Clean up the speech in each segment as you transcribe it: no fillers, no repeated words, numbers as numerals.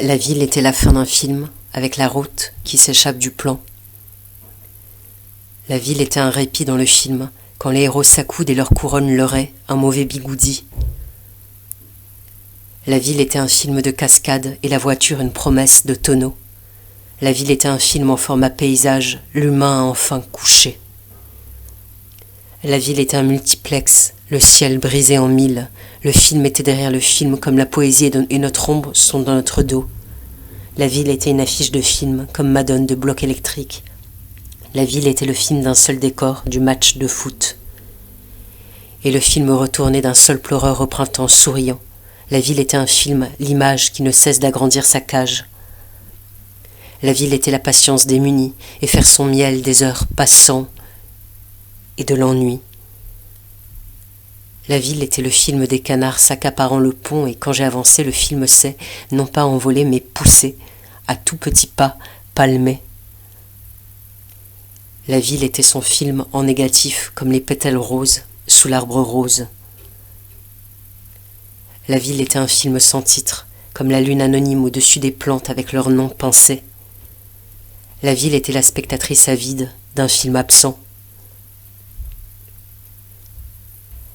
La ville était la fin d'un film, avec la route qui s'échappe du plan. La ville était un répit dans le film, quand les héros s'accoudent et leur couronne leurrait un mauvais bigoudi. La ville était un film de cascade et la voiture une promesse de tonneau. La ville était un film en format paysage, l'humain a enfin couché. La ville était un multiplex, le ciel brisé en mille. Le film était derrière le film comme la poésie et notre ombre sont dans notre dos. La ville était une affiche de film comme Madone de bloc électrique. La ville était le film d'un seul décor, du match de foot. Et le film retourné d'un seul pleureur au printemps souriant. La ville était un film, l'image qui ne cesse d'agrandir sa cage. La ville était la patience démunie et faire son miel des heures passant et de l'ennui. La ville était le film des canards s'accaparant le pont et quand j'ai avancé, le film s'est, non pas envolé, mais poussé, à tout petits pas, palmé. La ville était son film en négatif, comme les pétales roses sous l'arbre rose. La ville était un film sans titre, comme la lune anonyme au-dessus des plantes avec leur nom pincé. La ville était la spectatrice avide d'un film absent.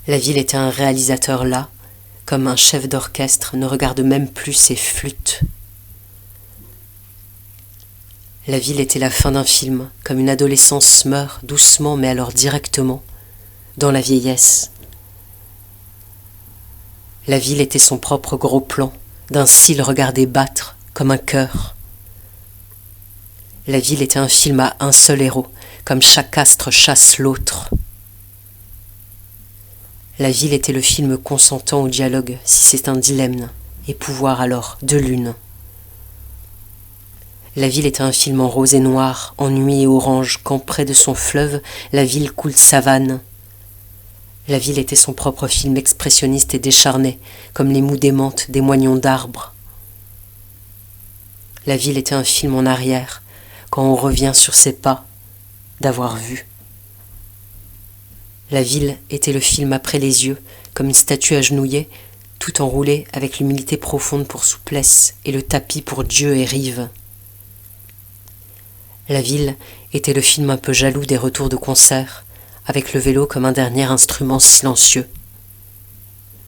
La ville était un réalisateur là, comme un chef d'orchestre ne regarde même plus ses flûtes. La ville était la fin d'un film, comme une adolescence meurt doucement mais alors directement, dans la vieillesse. La ville était son propre gros plan, d'un cil regardé battre comme un cœur. La ville était un film à un seul héros, comme chaque astre chasse l'autre. La ville était le film consentant au dialogue, si c'est un dilemme, et pouvoir alors de lune. La ville était un film en rose et noir, en nuit et orange, quand près de son fleuve, la ville coule savane. La ville était son propre film expressionniste et décharné, comme les moues démentes des moignons d'arbres. La ville était un film en arrière, quand on revient sur ses pas, d'avoir vu. La ville était le film après les yeux, comme une statue agenouillée, tout enroulée avec l'humilité profonde pour souplesse et le tapis pour Dieu et rive. La ville était le film un peu jaloux des retours de concert, avec le vélo comme un dernier instrument silencieux.